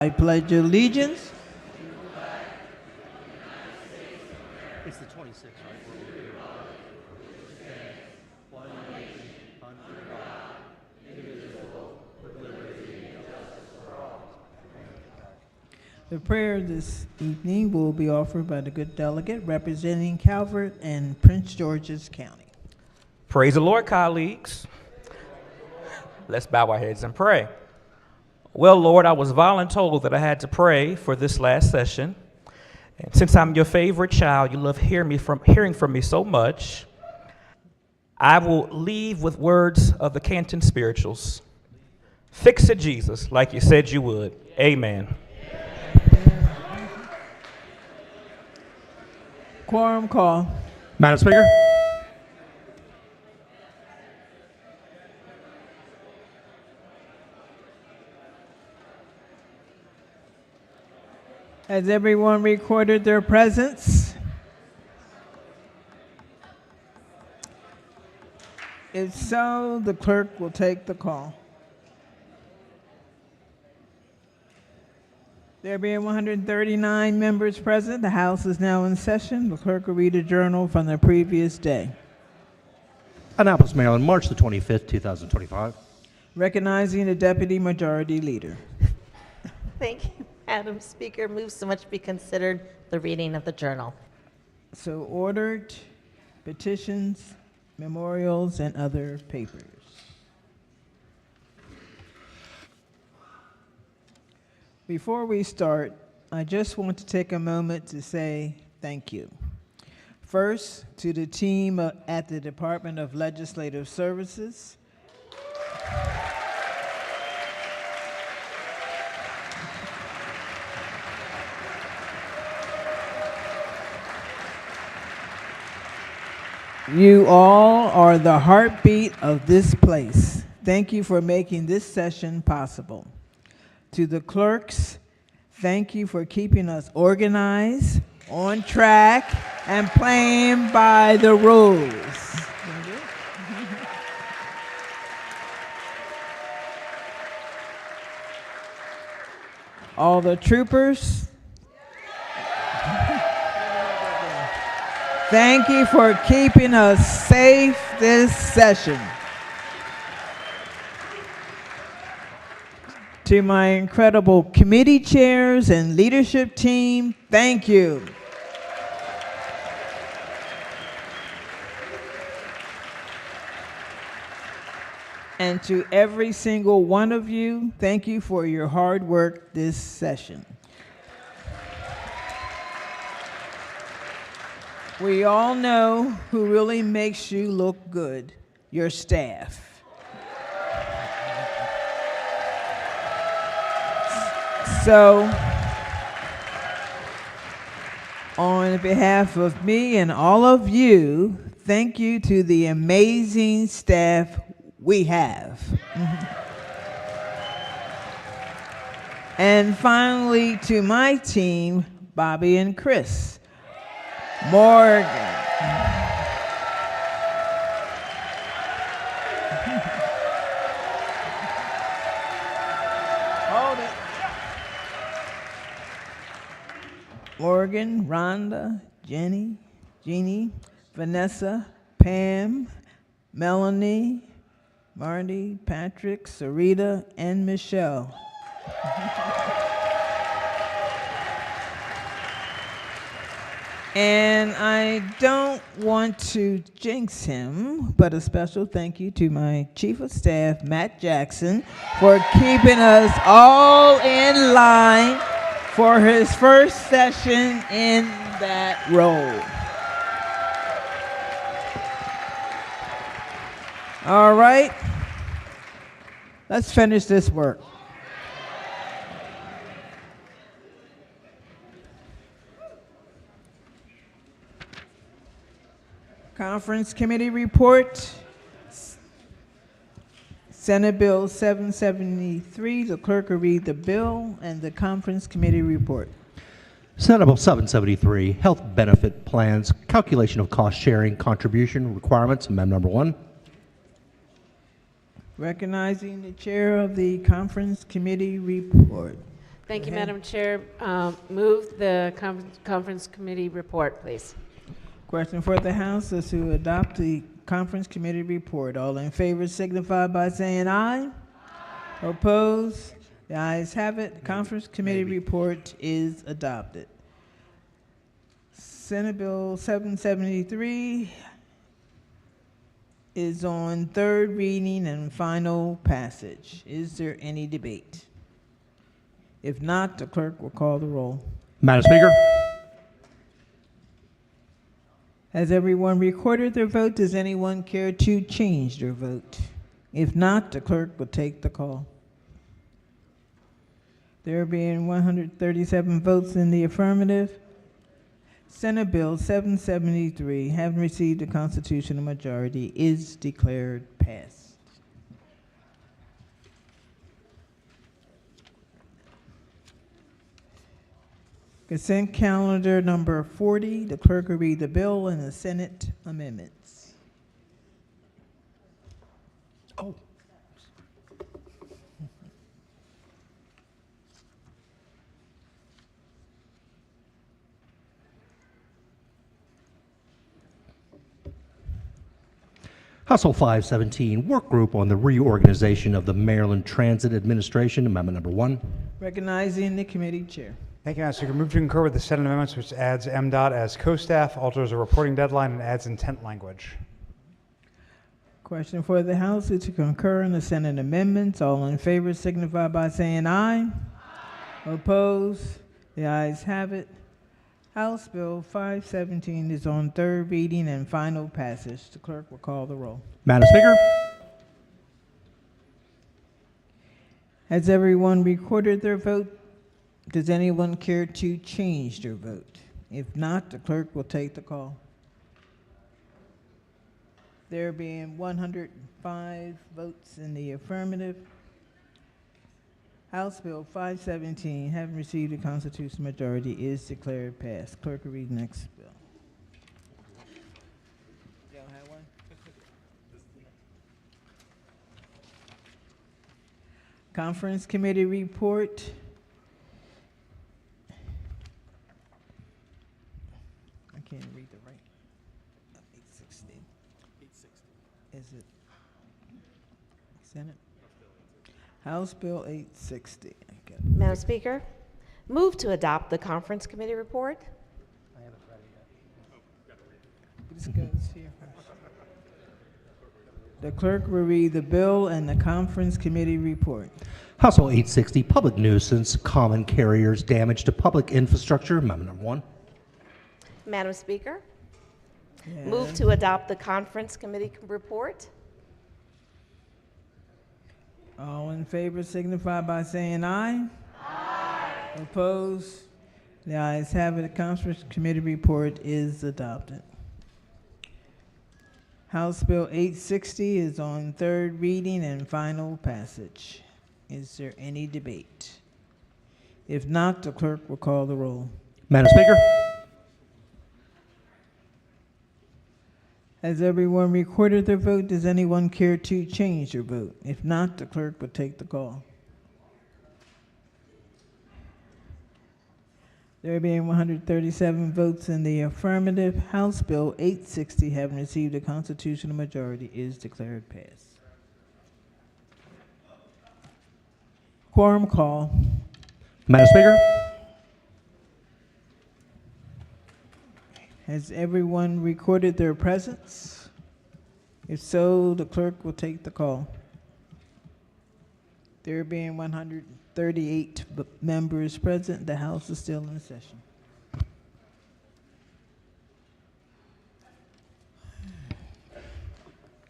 I pledge allegiance. It's the 26th, right? We're over here. One nation, under God, indivisible, with liberty and justice for all. The prayer this evening will be offered by the good delegate representing Calvert and Prince George's County. Praise the Lord, colleagues. Let's bow our heads and pray. Well, Lord, I was voluntold that I had to pray for this last session. And since I'm your favorite child, you love hearing from me so much, I will leave with words of the Canton Spirituals. Fix it, Jesus, like you said you would. Amen. Quorum call. Madam Speaker. Has everyone recorded their presence? If so, the clerk will take the call. There being 139 members present, the House is now in session. The clerk will read a journal from the previous day. Annapolis, Maryland, March the 25th, 2025. Recognizing the Deputy Majority Leader. Thank you, Madam Speaker. Moves so much be considered the reading of the journal. So ordered, petitions, memorials, and other papers. Before we start, I just want to take a moment to say thank you. First, to the team at the Department of Legislative Services. You all are the heartbeat of this place. Thank you for making this session possible. To the clerks, thank you for keeping us organized, on track, and playing by the rules. All the troopers, thank you for keeping us safe this session. To my incredible committee chairs and leadership team, thank you. And to every single one of you, thank you for your hard work this session. We all know who really makes you look good, your staff. So, on behalf of me and all of you, thank you to the amazing staff we have. And finally, to my team, Bobby and Chris. Morgan. Hold it. Morgan, Rhonda, Jenny, Jeannie, Vanessa, Pam, Melanie, Marty, Patrick, Sarita, and Michelle. And I don't want to jinx him, but a special thank you to my Chief of Staff, Matt Jackson, for keeping us all in line for his first session in that role. All right, let's finish this work. Conference Committee report. Senate Bill 773. The clerk will read the bill and the Conference Committee report. Senate Bill 773, Health Benefit Plans, Calculation of Cost Sharing Contribution Requirements, Amendment Number 1. Recognizing the chair of the Conference Committee report. Thank you, ahead. Madam Chair. Move the conference committee report, please. Question for the House is to adopt the conference committee report. All in favor signify by saying aye. Oppose? The ayes have it. The conference committee report is adopted. Senate Bill 773 is on third reading and final passage. Is there any debate? If not, the clerk will call the roll. Madam Speaker. Has everyone recorded their vote? Does anyone care to change their vote? If not, the clerk will take the call. There being 137 votes in the affirmative, Senate Bill 773, having received a constitutional majority, is declared passed. Consent calendar number 40, the clerk will read the bill and the Senate amendments. Oh. House Bill 517, Work Group on the Reorganization of the Maryland Transit Administration, Amendment Number 1. Recognizing the committee chair. Thank you, Madam Speaker. Move to concur with the Senate amendments, which adds MDOT as co-staff, alters a reporting deadline, and adds intent language. Question for the House is to concur in the Senate amendments. All in favor signify by saying aye. Oppose? The ayes have it. House Bill 517 is on third reading and final passage. The clerk will call the roll. Madam Speaker. Has everyone recorded their vote? Does anyone care to change their vote? If not, the clerk will take the call. There being 105 votes in the affirmative, House Bill 517, having received a constitutional majority, is declared passed. Clerk will read the next bill. You don't have one? Conference committee report. I can't read the right. 860. 860. Is it Senate? House Bill 860. Okay. Madam Speaker, move to adopt the conference committee report. This goes here first. The clerk will read the bill and the conference committee report. House Bill 860, Public Nuisance, Common Carriers, Damage to Public Infrastructure, Amendment Number 1. Madam Speaker, Yes. move to adopt the conference committee report. All in favor signify by saying aye. Aye. Opposed? The ayes have it. The conference committee report is adopted. House Bill 860 is on third reading and final passage. Is there any debate? If not, the clerk will call the roll. Madam Speaker. Has everyone recorded their vote? Does anyone care to change their vote? If not, the clerk will take the call. There being 137 votes in the affirmative, House Bill 860, having received a constitutional majority, is declared passed. Quorum call. Madam Speaker. Has everyone recorded their presence? If so, the clerk will take the call. There being 138 members present, the House is still in session.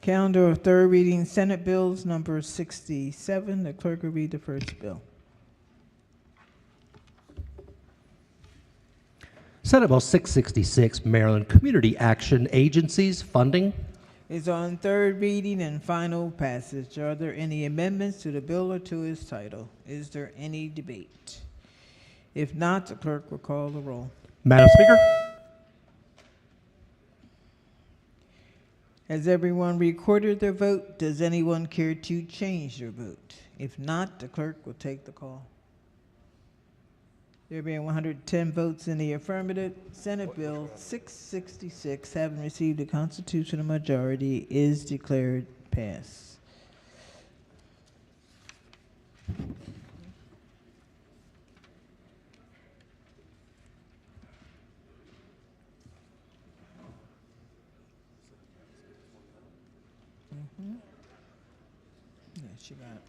Calendar of third reading Senate bills number 67. The clerk will read the first bill. Senate Bill 666, Maryland Community Action Agencies Funding. Is on third reading and final passage. Are there any amendments to the bill or to its title? Is there any debate? If not, the clerk will call the roll. Madam Speaker. Has everyone recorded their vote? Does anyone care to change their vote? If not, the clerk will take the call. There being 110 votes in the affirmative, Senate Bill 666, having received a constitutional majority, is declared passed. Yeah, she got it.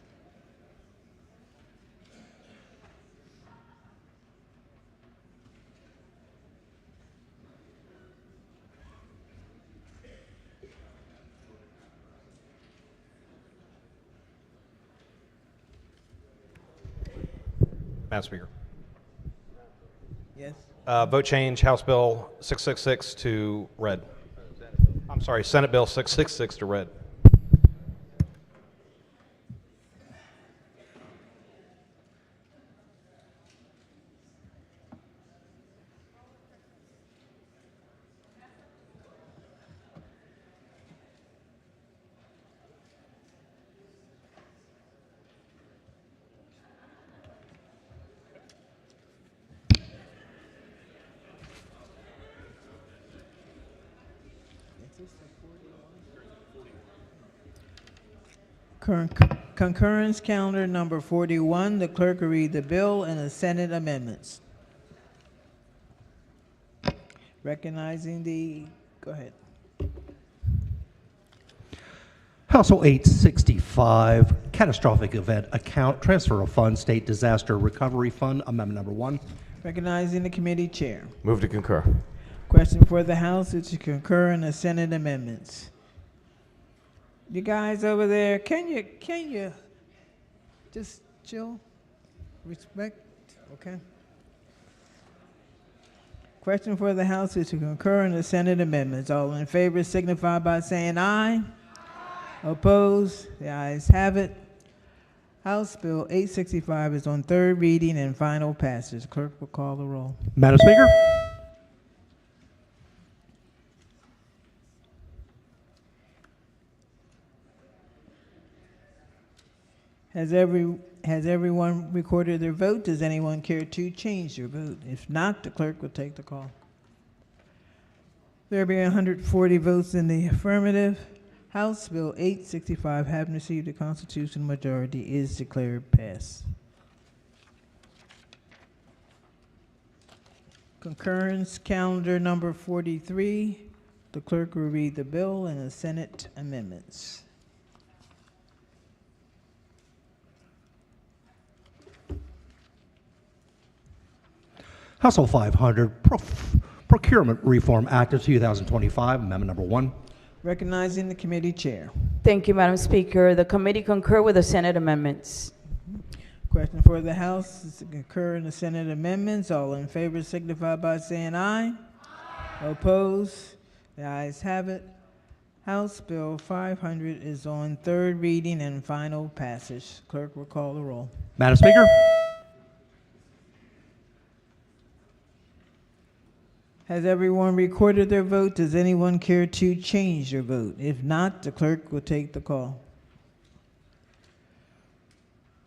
Madam Speaker. Yes? Vote change, House Bill 666 to red. I'm sorry, Senate Bill 666 to red. Concurrence calendar number 41. The clerk will read the bill and the Senate amendments. Recognizing the, go ahead. House Bill 865, Catastrophic Event Account, Transfer of Funds, State Disaster Recovery Fund, Amendment number 1. Recognizing the committee chair. Move to concur. Question for the House is to concur in the Senate amendments. You guys over there, can you just chill? Respect, okay? Question for the House is to concur in the Senate amendments. All in favor signify by saying aye. Opposed? The ayes have it. House Bill 865 is on third reading and final passage. Clerk will call the roll. Madam Speaker. Has everyone recorded their vote? Does anyone care to change their vote? If not, the clerk will take the call. There being 140 votes in the affirmative, House Bill 865, having received a constitutional majority, is declared passed. Concurrence calendar number 43. The clerk will read the bill and the Senate amendments. House Bill 500, Procurement Reform Act of 2025, Amendment number 1. Recognizing the committee chair. Thank you, Madam Speaker. The committee concur with the Senate amendments. Question for the House is to concur in the Senate amendments. All in favor signify by saying aye. Opposed? The ayes have it. House Bill 500 is on third reading and final passage. Clerk will call the roll. Madam Speaker. Has everyone recorded their vote? Does anyone care to change their vote? If not, the clerk will take the call.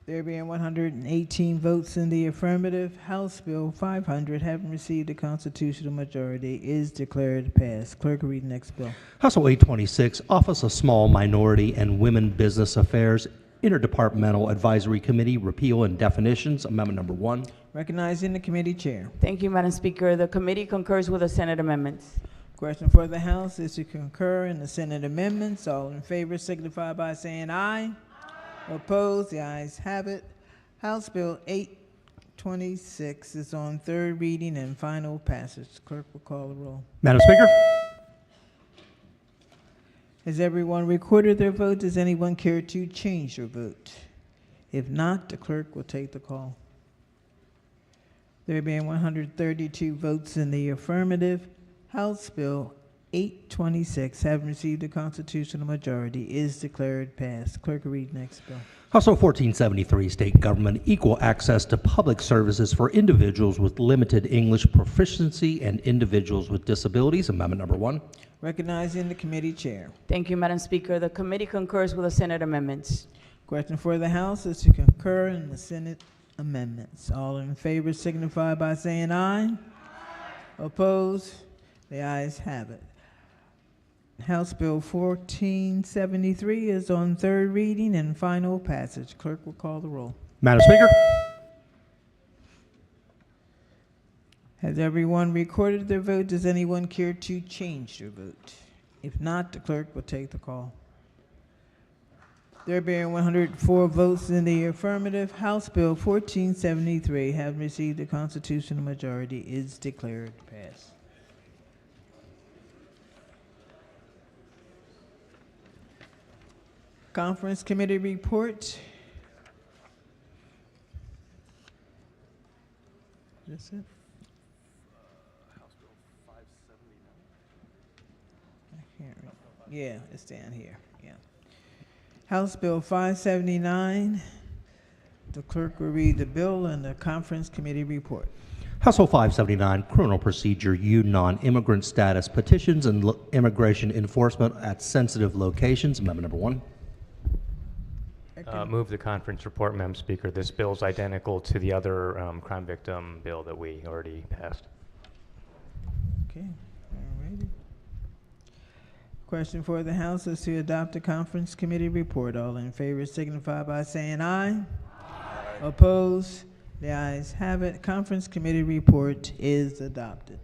There being 118 votes in the affirmative, House Bill 500, having received a constitutional majority, is declared passed. Clerk will read the next bill. House Bill 826, Office of Small Minority and Women Business Affairs, Interdepartmental Advisory Committee, Repeal and Definitions, Amendment number 1. Recognizing the committee chair. Thank you, Madam Speaker. The committee concurs with the Senate amendments. Question for the House is to concur in the Senate amendments. All in favor signify by saying aye. Opposed? The ayes have it. House Bill 826 is on third reading and final passage. Clerk will call the roll. Madam Speaker. Has everyone recorded their vote? Does anyone care to change their vote? If not, the clerk will take the call. There being 132 votes in the affirmative, House Bill 826, having received a constitutional majority, is declared passed. Clerk will read next bill. House Bill 1473, State Government Equal Access to Public Services for Individuals with Limited English Proficiency and Individuals with Disabilities, Amendment number 1. Recognizing the committee chair. Thank you, Madam Speaker. The committee concurs with the Senate amendments. Question for the House is to concur in the Senate amendments. All in favor signify by saying aye. Opposed? The ayes have it. House Bill 1473 is on third reading and final passage. Clerk will call the roll. Madam Speaker. Has everyone recorded their vote? Does anyone care to change their vote? If not, the clerk will take the call. There being 104 votes in the affirmative, House Bill 1473, having received a constitutional majority, is declared passed. Conference Committee report. That's it? I can't read. Yeah, it's down here, yeah. House Bill 579. The clerk will read the bill and the Conference Committee report. House Bill 579, Criminal Procedure U Non-Immigrant Status Petitions and Immigration Enforcement at Sensitive Locations. Amendment number 1. Move the conference report, Madam Speaker. This bill is identical to the other crime victim bill that we already passed. Okay, all righty. Question for the House is to adopt the Conference Committee report. All in favor signify by saying aye. Opposed? The ayes have it. Conference Committee report is adopted.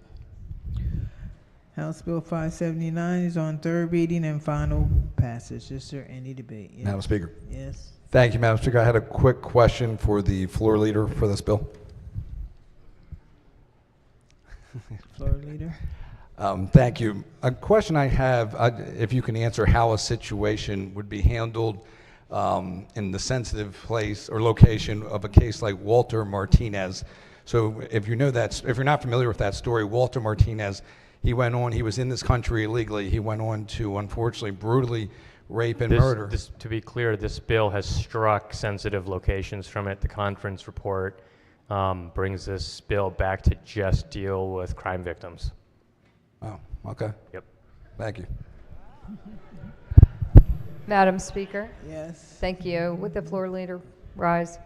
House Bill 579 is on third reading and final passage. Is there any debate? Yes. Madam Speaker. Yes. Thank you, Madam Speaker. I had a quick question for the floor leader for this bill. Floor leader. Thank you. A question I have, if you can answer how a situation would be handled in the sensitive place or location of a case like Walter Martinez. So if you know that, if you're not familiar with that story, Walter Martinez, he was in this country illegally. He went on to, unfortunately, brutally rape and murder. To be clear, this bill has struck sensitive locations from it. The conference report brings this bill back to just deal with crime victims. Oh, okay. Yep. Thank you. Madam Speaker. Yes. Thank you. Would the floor leader rise?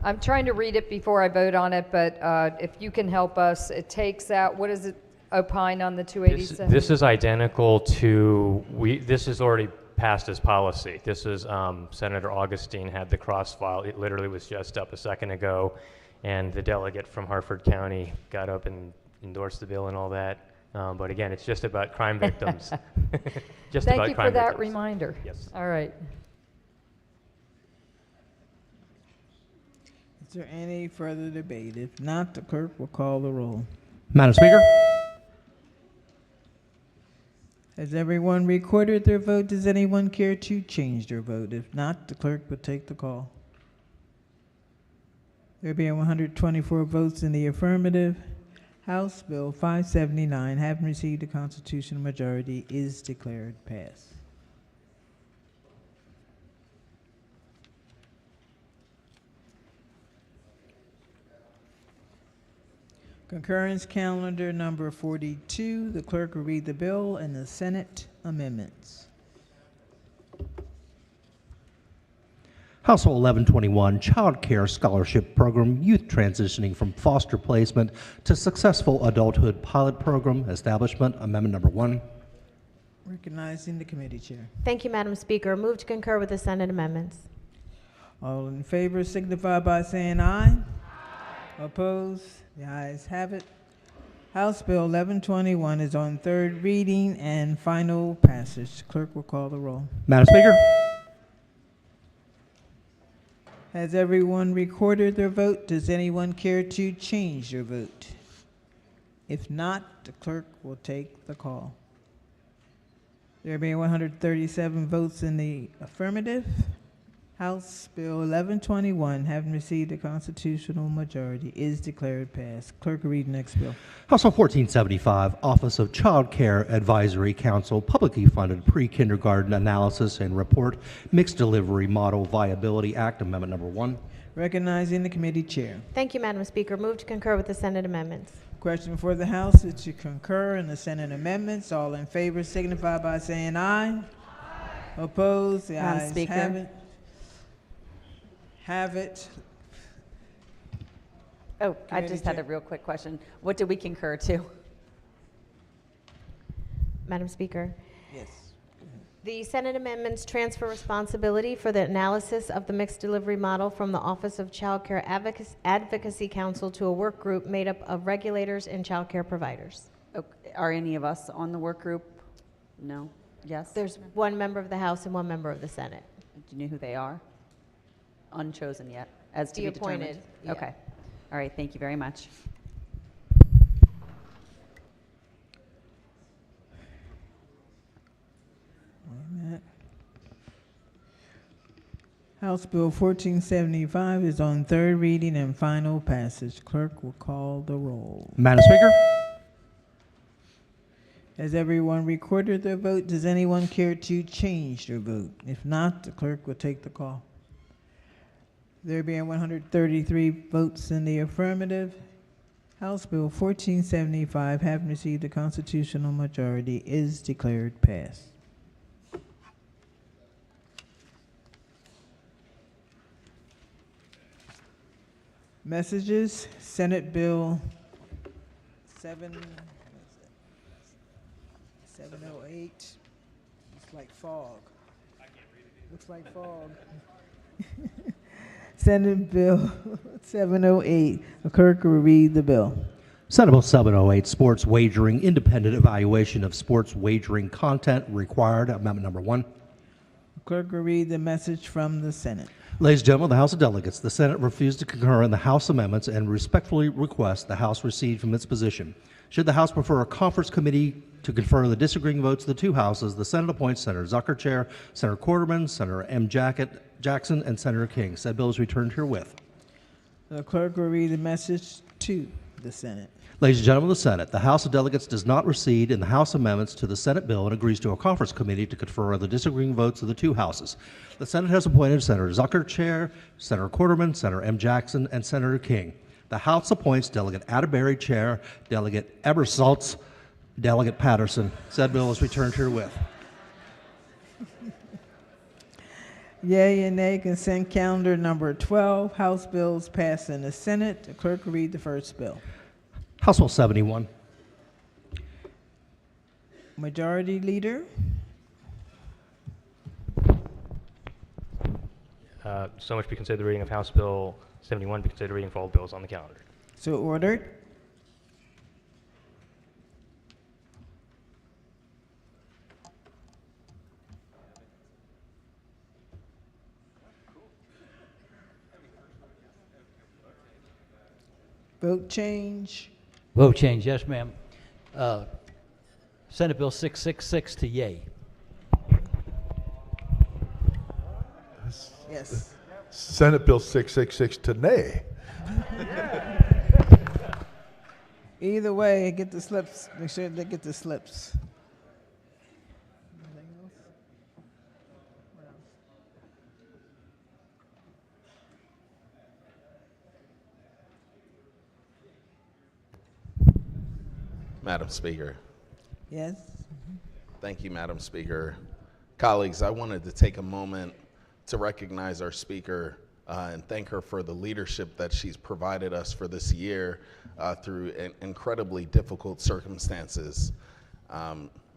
I'm trying to read it before I vote on it, but if you can help us, it takes out, what is it, opine on the 287? This is identical to, this is already passed as policy. This is, Senator Augustine had the cross file. It literally was just up a second ago, and the delegate from Harford County got up and endorsed the bill and all that. But again, it's just about crime victims. Just Thank about you crime for that victims. reminder. Yes. All right. Is there any further debate? If not, the clerk will call the roll. Madam Speaker. Has everyone recorded their vote? Does anyone care to change their vote? If not, the clerk will take the call. There being 124 votes in the affirmative, House Bill 579, having received a constitutional majority, is declared passed. Concurrence calendar number 42. The clerk will read the bill and the Senate amendments. House Bill 1121, Child Care Scholarship Program, Youth Transitioning from Foster Placement to Successful Adulthood Pilot Program Establishment. Amendment number 1. Recognizing the committee chair. Thank you, Madam Speaker. Move to concur with the Senate amendments. All in favor signify by saying aye. Opposed? The ayes have it. House Bill 1121 is on third reading and final passage. Clerk will call the roll. Madam Speaker. Has everyone recorded their vote? Does anyone care to change their vote? If not, the clerk will take the call. There being 137 votes in the affirmative, House Bill 1121, having received a constitutional majority, is declared passed. Clerk will read the next bill. House Bill 1475, Office of Child Care Advisory Council, Publicly Funded Pre-Kindergarten Analysis and Report, Mixed Delivery Model Viability Act. Amendment number 1. Recognizing the committee chair. Thank you, Madam Speaker. Move to concur with the Senate amendments. Question for the House is to concur in the Senate amendments. All in favor signify by saying aye. Opposed? The Madam ayes Speaker. have it. have it. Oh, I Committee just had a Chair. real quick question. What did we concur to? Madam Speaker, Yes. the Senate amendments transfer responsibility for the analysis of the mixed delivery model from the Office of Child Care Advocacy Council to a work group made up of regulators and child care providers. Okay, are any of us on the work group? No? Yes? There's one member of the House and one member of the Senate. Do you know who they are? Unchosen yet, as to The be determined? appointed, yeah. Okay. All right, thank you very much. House Bill 1475 is on third reading and final passage. Clerk will call the roll. Madam Speaker? Has everyone recorded their vote? Does anyone care to change their vote? If not, the clerk will take the call. There being 133 votes in the affirmative, House Bill 1475, having received a constitutional majority, is declared passed. Messages, Senate Bill 708. It's like fog. Looks like fog. Senate Bill 708. The clerk will read the bill. Senate Bill 708, Sports Wagering, Independent Evaluation of Sports Wagering Content Required, Amendment Number 1. The clerk will read the message from the Senate. Ladies and gentlemen of the House of Delegates, the Senate refused to concur in the House amendments and respectfully request the House recede from its position. Should the House prefer a conference committee to confer the disagreeing votes of the two houses, the Senate appoints Senator Zucker chair, Senator Quarterman, Senator M. Jackson, and Senator King. Said bill is returned herewith. The clerk will read the message to the Senate. Ladies and gentlemen of the Senate, the House of Delegates does not recede in the House amendments to the Senate bill and agrees to a conference committee to confer the disagreeing votes of the two houses. The Senate has appointed Senator Zucker chair, Senator Quarterman, Senator M. Jackson, and Senator King. The House appoints Delegate Atterbury chair, Delegate Ebersaltz, Delegate Patterson. Said bill is returned herewith. Yea and nay, consent calendar number 12. House bills passed in the Senate. The clerk will read the first bill. House Bill 71. Majority Leader. So much be considered the reading of House Bill 71, be considered reading for all bills on the calendar. So ordered. Vote change. Vote change, yes, ma'am. Senate Bill 666 to yay. Yes. Senate Bill 666 to nay. Either way, get the slips. Make sure they get the slips. Anything else? What else? Madam Speaker. Yes. Thank you, Madam Speaker. Colleagues, I wanted to take a moment to recognize our speaker and thank her for the leadership that she's provided us for this year through incredibly difficult circumstances.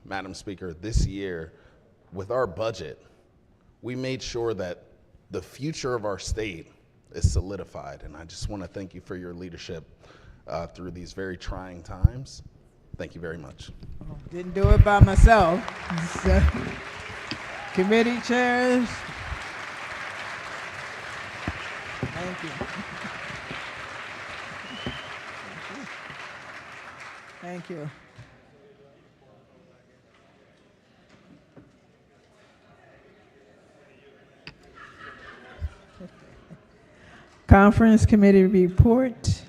Madam Speaker, this year, with our budget, we made sure that the future of our state is solidified, and I just want to thank you for your leadership through these very trying times. Thank you very much. Didn't do it by myself. So, committee chairs. Thank you. Thank you. Conference committee report.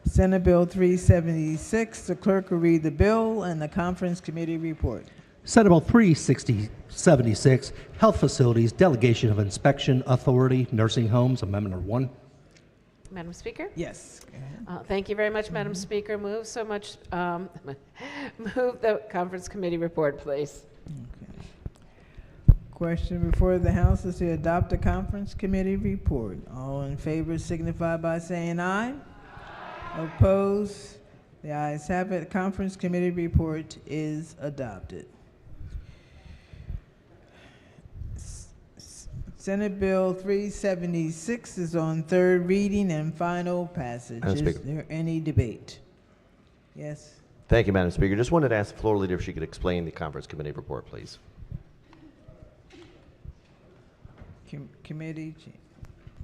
Senate Bill 376. The clerk will read the bill and the conference committee report. Senate Bill 376, Health Facilities, Delegation of Inspection Authority, Nursing Homes, Amendment Number 1. Madam Speaker? Yes. Thank you very much, Madam Speaker. Move the conference committee report, please. Question before the House is to adopt a conference committee report. All in favor signify by saying aye. Opposed? The ayes have it. Conference committee report is adopted. Senate Bill 376 is on third reading and final passage. Madam Is Speaker. there any debate? Yes. Thank you, Madam Speaker. Just wanted to ask the floor leader if she could explain the conference committee report, please. Committee chair,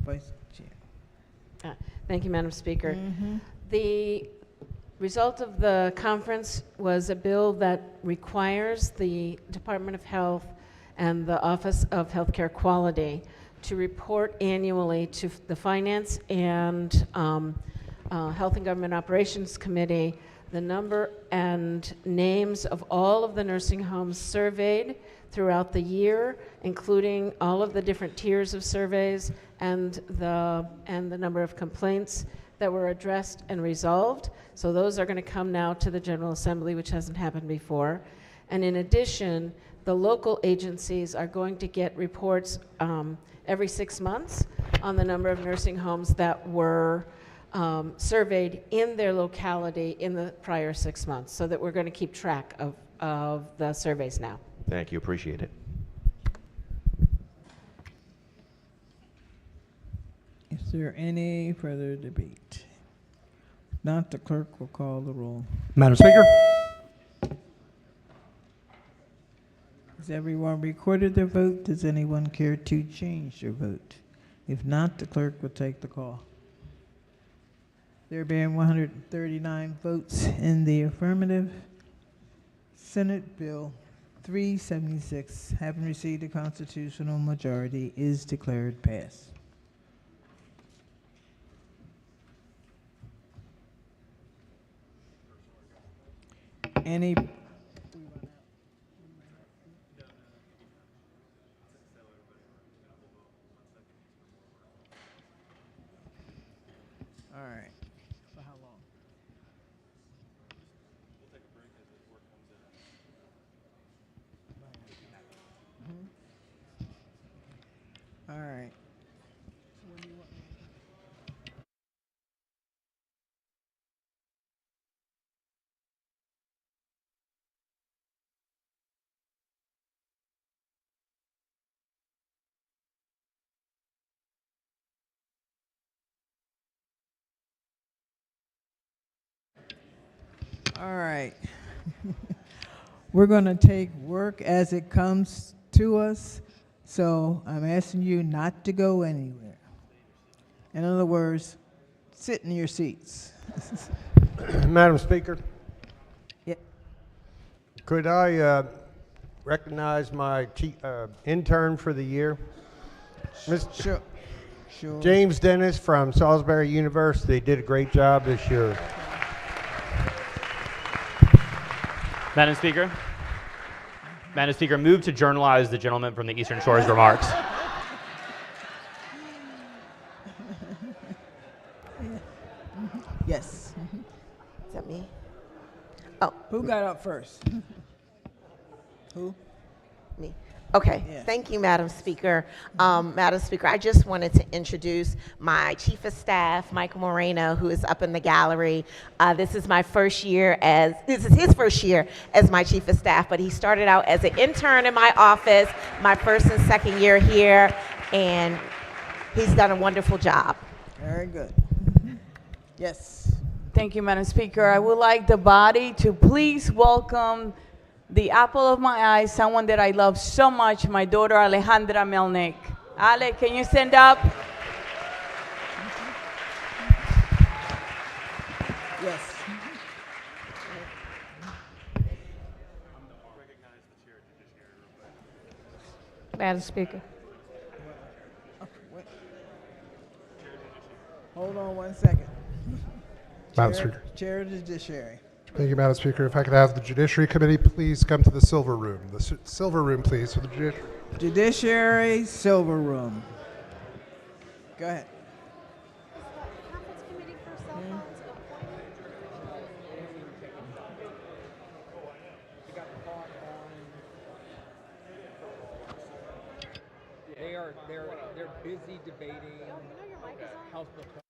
vice chair. Thank you, Madam Speaker. Mhm. The result of the conference was a bill that requires the Department of Health and the Office of Healthcare Quality to report annually to the Finance and Health and Government Operations Committee the number and names of all of the nursing homes surveyed throughout the year, including all of the different tiers of surveys and the number of complaints that were addressed and resolved. So those are going to come now to the General Assembly, which hasn't happened before. And in addition, the local agencies are going to get reports every 6 months on the number of nursing homes that were surveyed in their locality in the prior 6 months, so that we're going to keep track of the surveys now. Thank you. Appreciate it. Is there any further debate? Not, the clerk will call the roll. Madam Speaker. Has everyone recorded their vote? Does anyone care to change their vote? If not, the clerk will take the call. There being 139 votes in the affirmative, Senate Bill 376, having received a constitutional majority, is declared passed. Any All right. For how long? We'll take a break as this work comes in. All right. All right. We're going to take work as it comes to us, so I'm asking you not to go anywhere. In other words, sit in your seats. Madam Speaker, Yeah. could I recognize my intern for the year? Sure. Sure. James Dennis from Salisbury University did a great job this year. Madam Speaker, move to journalize the gentleman from the Eastern Shore's remarks. Yes. Is that me? Oh. Who got up first? Who? Me. Okay, Yeah. thank you, Madam Speaker. Madam Speaker, I just wanted to introduce my Chief of Staff, Michael Moreno, who is up in the gallery. This is his first year as my Chief of Staff, but he started out as an intern in my office, my first and second year here, and he's done a wonderful job. Very good. Yes. Thank you, Madam Speaker. I would like the body to please welcome the apple of my eye, someone that I love so much, my daughter Alejandra Melnick. Ale, can you stand up? Yes. Madam Speaker. Hold on 1 second. Madam Speaker. Chair of the Judiciary. Thank you, Madam Speaker. If I could have the Judiciary Committee please come to the Silver Room. The Silver Room, please, for the Judiciary. Judiciary Silver Room. Go ahead. they're busy debating House Bill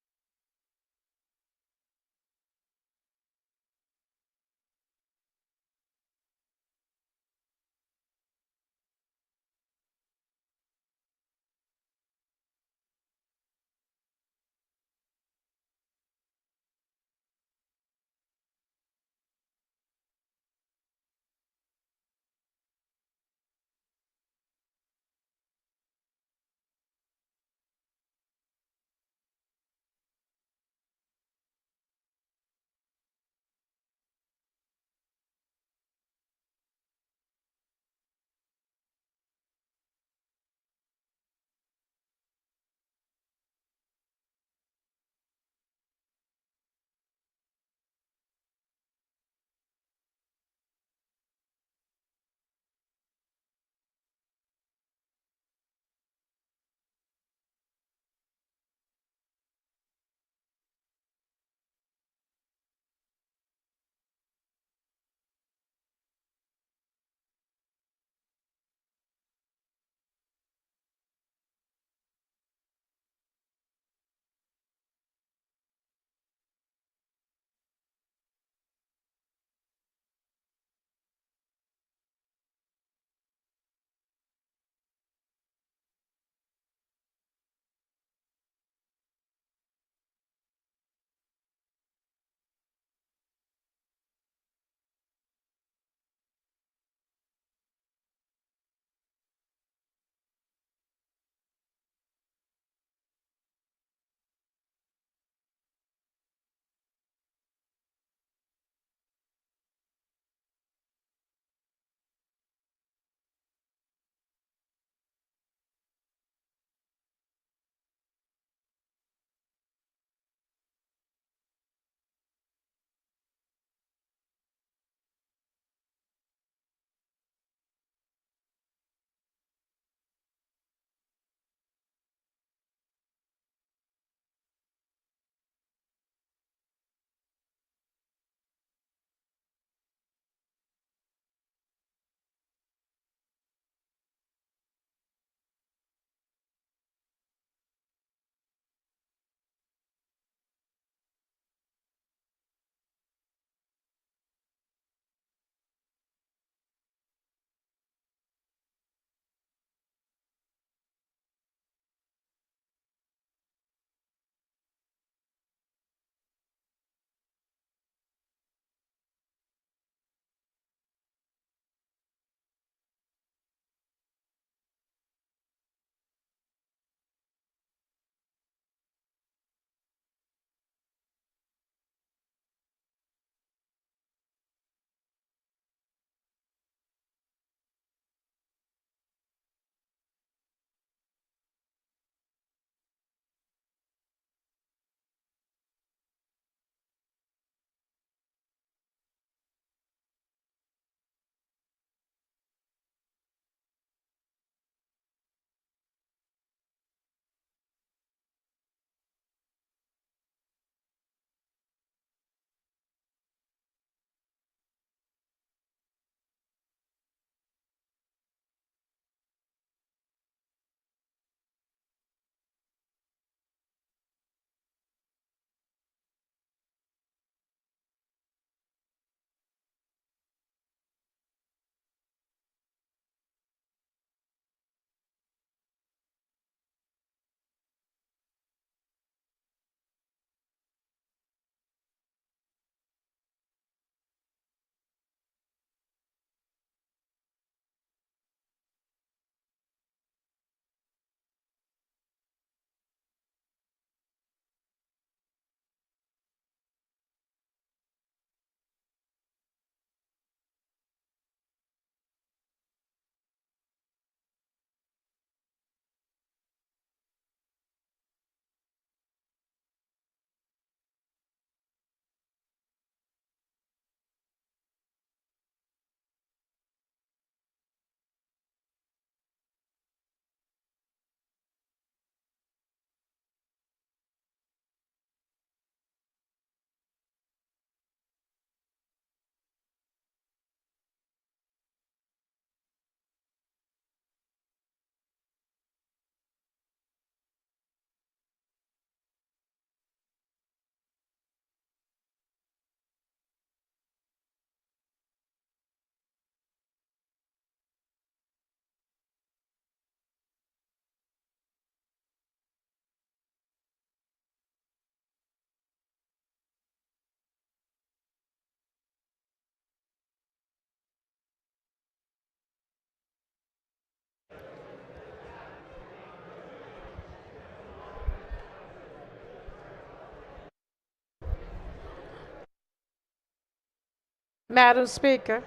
Madam Speaker.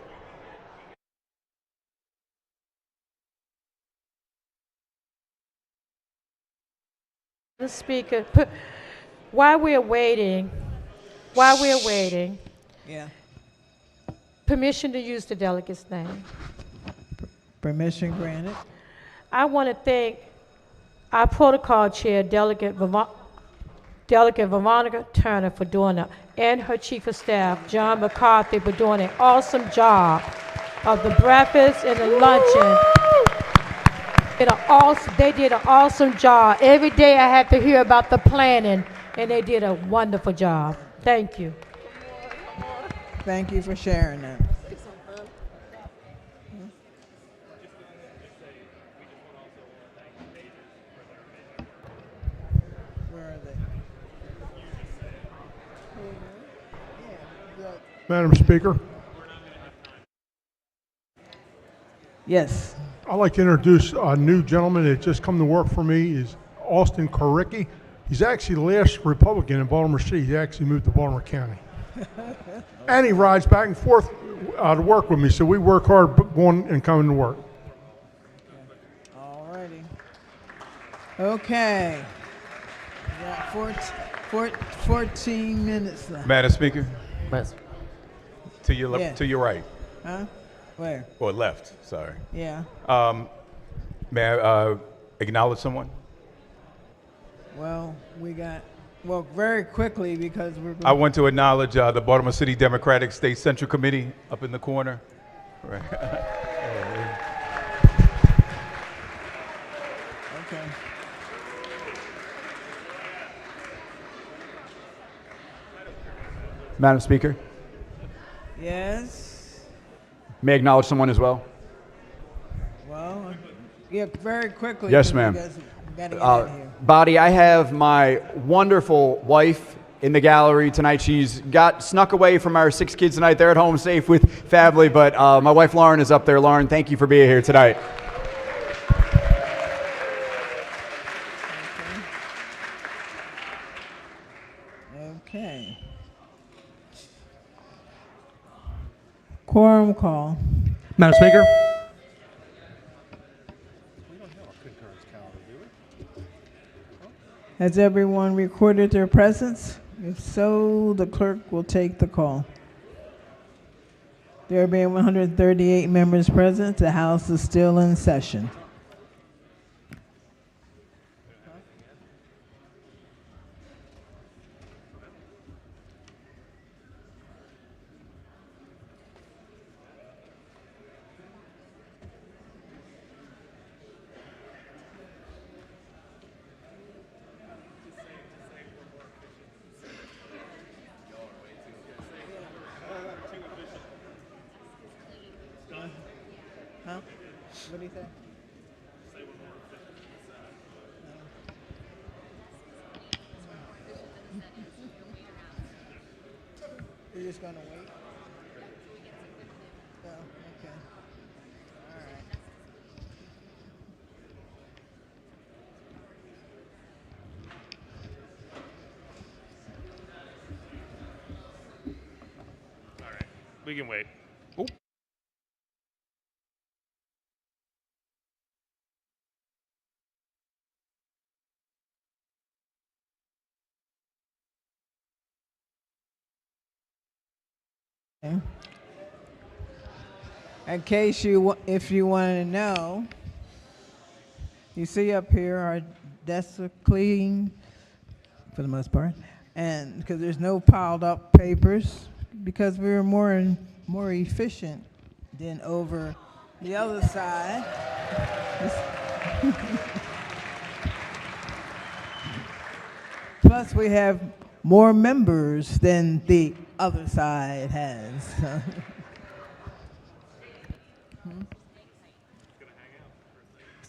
Madam Speaker, while we're waiting, Yeah. permission to use the delegate's name. Permission granted. I want to thank our protocol chair, Delegate Veronica Turner, for doing it, and her chief of staff, John McCarthy, for doing an awesome job of the breakfast and the luncheon. They did an awesome job. Every day I had to hear about the planning, and they did a wonderful job. Thank you. Thank you for sharing that. Where are they? Madam Speaker, Yes. I'd like to introduce a new gentleman that just come to work for me. Is Austin Koricki. He's actually the last Republican in Baltimore City. He actually moved to Baltimore County. And he rides back and forth to work with me, so we work hard going and coming to work. All righty. Okay. We got 14 minutes left. Madam Speaker, to your left, Yeah. to your right, Huh? Where? or left. Sorry. Yeah. May I acknowledge someone? Well, very quickly because we're I want to acknowledge the Baltimore City Democratic State Central Committee up in the corner. Right. Okay. Madam Speaker, Yes. may I acknowledge someone as well? Well, yeah, very quickly. Yes, 'cause ma'am. we gotta get out of here. Body, I have my wonderful wife in the gallery tonight. She's got snuck away from our 6 kids tonight. They're at home safe with family, but my wife Lauren is up there. Lauren, thank you for being here tonight. Okay. Quorum call. Madam Speaker, Has everyone recorded their presence? If so, the clerk will take the call. There being 138 members present, the House is still in session. Huh? What do you say? We're just gonna wait? Oh, okay. All right. We can wait. Okay. In case if you want to know, you see up here our desks are clean for the most part, and because there's no piled up papers, because we were more efficient than over the other side. Plus, we have more members than the other side has.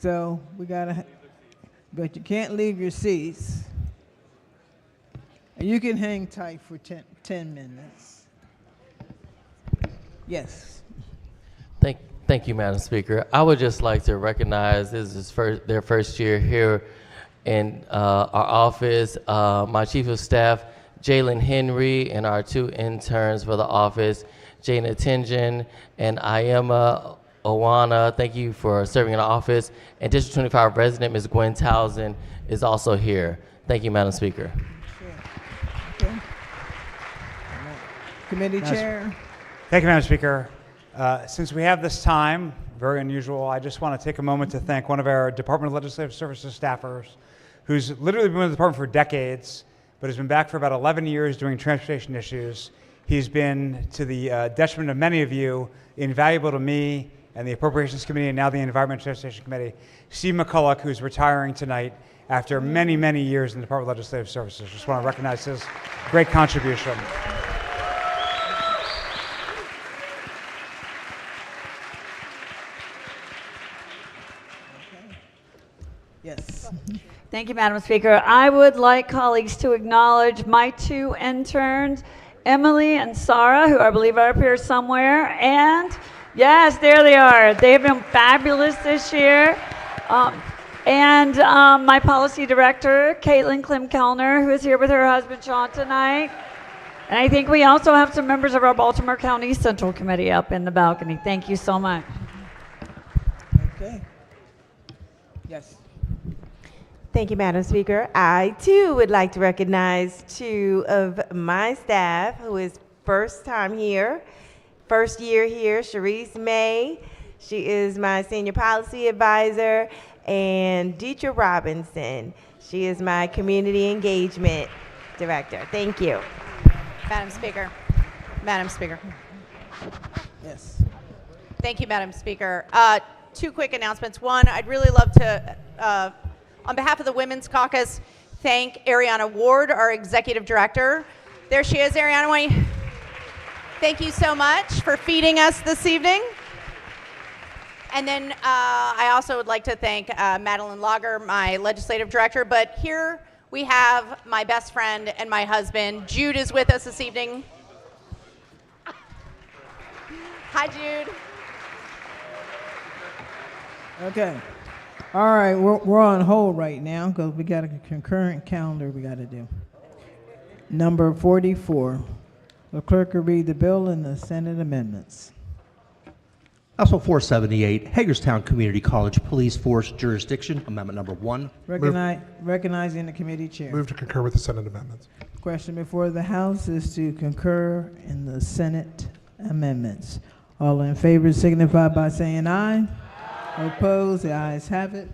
So we gotta, but you can't leave your seats. And you can hang tight for 10 minutes. Yes. Thank you, Madam Speaker. I would just like to recognize this is their first year here in our office. My Chief of Staff, Jalen Henry, and our 2 interns for the office, Jana Tenjin, and Iema Owana. Thank you for serving in office. And District 25 resident Ms. Gwen Townsend is also here. Thank you, Madam Speaker. Okay. Committee Chair. Thank you, Madam Speaker. Since we have this time, very unusual, I just want to take a moment to thank one of our Department of Legislative Services staffers who's literally been with the department for decades, but has been back for about 11 years doing transportation issues. He's been, to the detriment of many of you, invaluable to me and the Appropriations Committee and now the Environment and Transportation Committee. Steve McCulloch, who's retiring tonight after many, many years in the Department of Legislative Services. Just want to recognize his great contribution. Yes. Thank you, Madam Speaker. I would like colleagues to acknowledge my two interns, Emily and Sarah, who I believe are up here somewhere. And yes, there they are. They've been fabulous this year. And my policy director, Caitlin Klim-Kellner, who is here with her husband, Sean, tonight. And I think we also have some members of our Baltimore County Central Committee up in the balcony. Thank you so much. Okay. Yes. Thank you, Madam Speaker. I, too, would like to recognize two of my staff who is first time here, first year here, Cherise May. She is my senior policy advisor, and Deetra Robinson. She is my community engagement director. Thank you. Madam Speaker. Madam Speaker. Yes. Thank you, Madam Speaker. Two quick announcements. One, I'd really love to, on behalf of the Women's Caucus, thank Ariana Ward, our executive director. There she is, Ariana. Thank you so much for feeding us this evening. And then I also would like to thank Madeline Lager, my legislative director. But here we have my best friend and my husband. Jude is with us this evening. Hi, Jude. Okay. All right, we're on hold right now because we got a concurrent calendar we got to do. Number 44. The clerk will read the bill and the Senate amendments. House Bill 478, Hagerstown Community College Police Force Jurisdiction, Amendment Number 1. Recognizing the committee chair. Move to concur with the Senate amendments. Question before the House is to concur in the Senate amendments. All in favor signify by saying aye. Opposed, the ayes have it.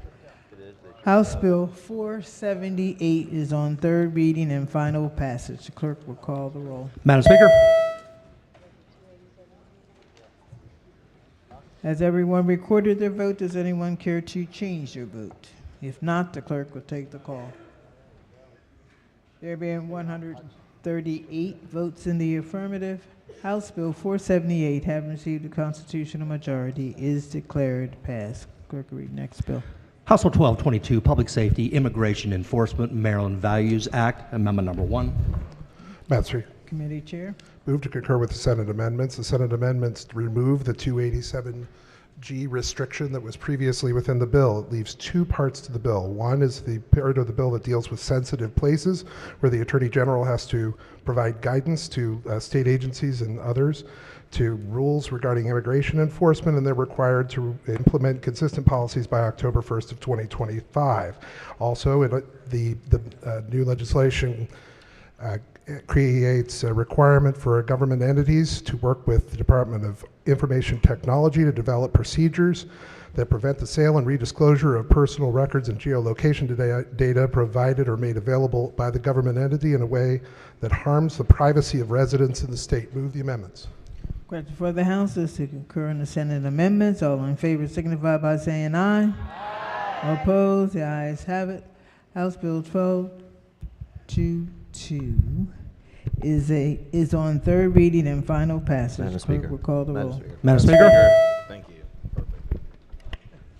House Bill 478 is on third reading and final passage. The clerk will call the roll. Madam Speaker. Has everyone recorded their vote? Does anyone care to change their vote? If not, the clerk will take the call. There being 138 votes in the affirmative, House Bill 478, having received a constitutional majority, is declared passed. Clerk will read next bill. House Bill 1222, Public Safety, Immigration Enforcement, Maryland Values Act, Amendment Number 1. Madam Speaker. Committee chair. Move to concur with the Senate amendments. The Senate amendments remove the 287G restriction that was previously within the bill. It leaves two parts to the bill. One is the part of the bill that deals with sensitive places, where the Attorney General has to provide guidance to state agencies and others to rules regarding immigration enforcement, and they're required to implement consistent policies by October 1st of 2025. Also, the new legislation creates a requirement for government entities to work with the Department of Information Technology to develop procedures that prevent the sale and redisclosure of personal records and geolocation data provided or made available by the government entity in a way that harms the privacy of residents in the state. Move the amendments. Question for the House is to concur in the Senate amendments. All in favor signify by saying aye. Opposed, the ayes have it. House Bill 1222 is on third reading and final passage. Madam Speaker. Clerk will call the roll. Madam Speaker. Thank you.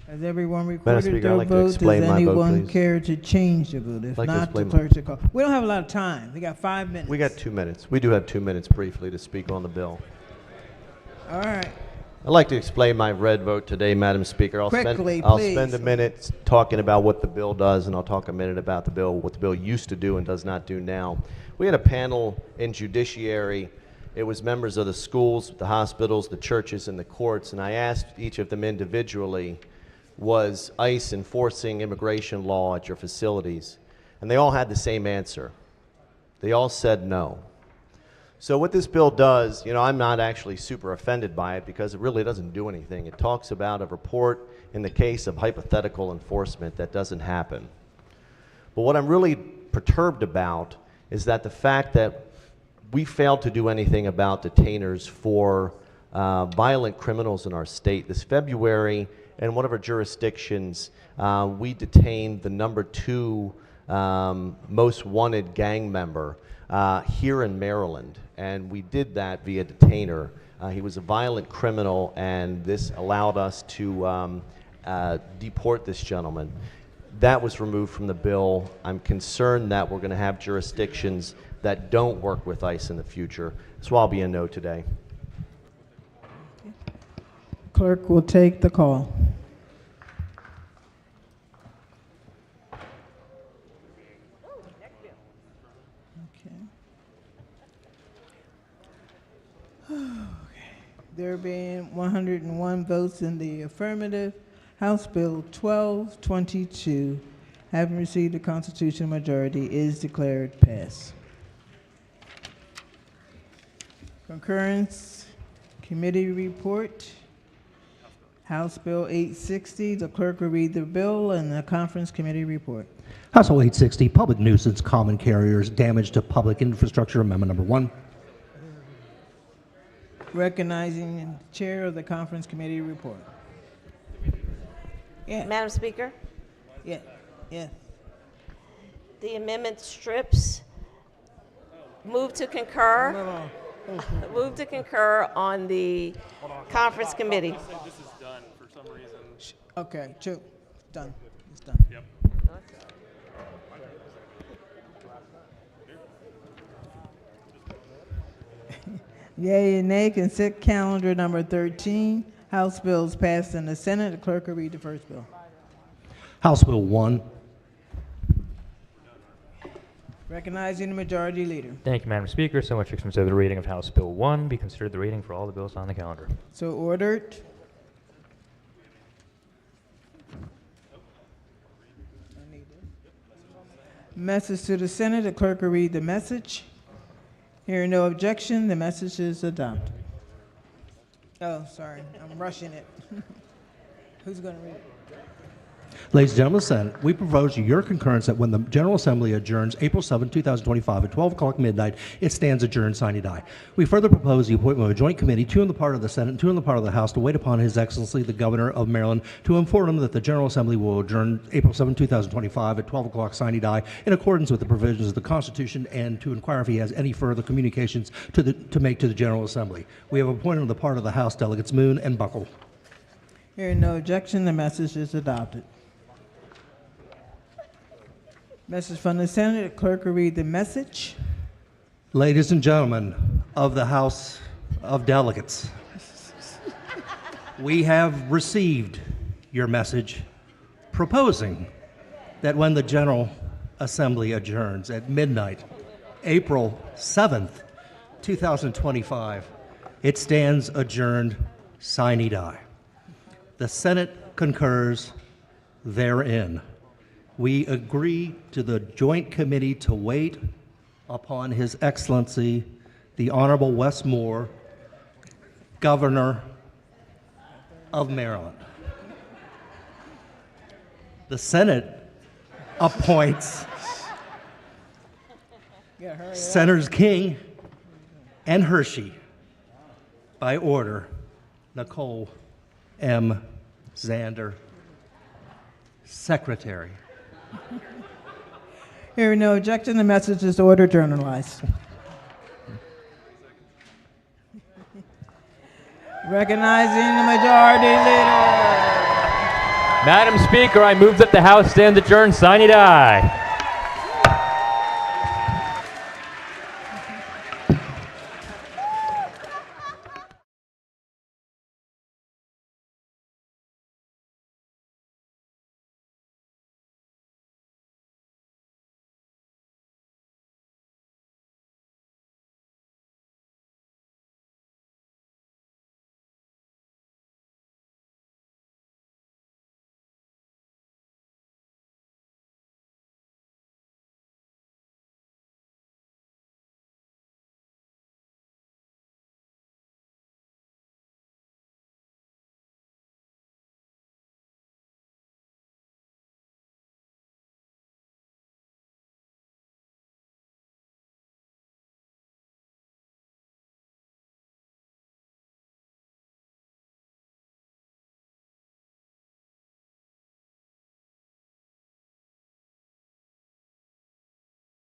Has everyone Madam recorded Speaker, their I'd like to vote? Does explain my vote, anyone please. care to change their vote? If I'd like to not, the explain clerk should call. We don't have a lot of time. We got 5 minutes. We got 2 minutes. We do have 2 minutes briefly to speak on the bill. All right. I'd like to explain my red vote today, Madam Speaker. I'll Quickly, spend please. a minute talking about what the bill does, and I'll talk a minute about the bill, what the bill used to do and does not do now. We had a panel in Judiciary It was members of the schools, the hospitals, the churches, and the courts, and I asked each of them individually, was ICE enforcing immigration law at your facilities? And they all had the same answer. They all said no. So what this bill does, I'm not actually super offended by it because it really doesn't do anything. It talks about a report in the case of hypothetical enforcement that doesn't happen. But what I'm really perturbed about is that the fact that we failed to do anything about detainers for violent criminals in our state. This February, in one of our jurisdictions, we detained the #2 most wanted gang member here in Maryland, and we did that via detainer. He was a violent criminal, and this allowed us to deport this gentleman. That was removed from the bill. I'm concerned that we're going to have jurisdictions that don't work with ICE in the future. So I'll be a no today. Clerk will take the call. There being 101 votes in the affirmative, House Bill 1222, having received a constitutional majority, is declared passed. Concurrence Committee Report. House Bill 860, the clerk will read the bill and the Conference Committee report. House Bill 860, Public Nuisance Common Carriers, Damage to Public Infrastructure, Amendment number 1. Recognizing the chair of the Conference Committee report. Yeah. Madam Speaker, Yeah. Yeah. the amendment strips. Move to concur. Move to concur on the Conference Committee. This is done for some reason. Okay, true. Done. It's done. Yep. Yea and nay, consent calendar number 13. House bills passed in the Senate. The clerk will read the first bill. House Bill 1. Recognizing the majority leader. Thank you, Madam Speaker. So much to consider the reading of House Bill 1. Be considered the reading for all the bills on the calendar. So ordered. Message to the Senate. The clerk will read the message. Hearing no objection, the message is adopted. Oh, sorry, I'm rushing it. Who's going to read it? Ladies and gentlemen of the Senate, we propose your concurrence that when the General Assembly adjourns April 7, 2025 at 12 o'clock midnight, it stands adjourned, sine die. We further propose the appointment of a joint committee, 2 on the part of the Senate and 2 on the part of the House, to wait upon His Excellency the Governor of Maryland to inform him that the General Assembly will adjourn April 7, 2025 at 12 o'clock sine die in accordance with the provisions of the Constitution, and to inquire if he has any further communications to make to the General Assembly. We have appointed on the part of the House delegates Moon and Buckle. Hearing no objection, the message is adopted. Message from the Senate. The clerk will read the message. Ladies and gentlemen of the House of Delegates, we have received your message proposing that when the General Assembly adjourns at midnight, April 7th, 2025, it stands adjourned, sine die. The Senate concurs therein. We agree to the joint committee to wait upon His Excellency, the Honorable Wes Moore, Governor of Maryland. The Senate appoints Senators King and Hershey by order. Nicole M. Zander, Secretary. Hearing no objection, the message is ordered journalized. Recognizing the majority leader. Madam Speaker, I move that the House stand adjourned, sine die.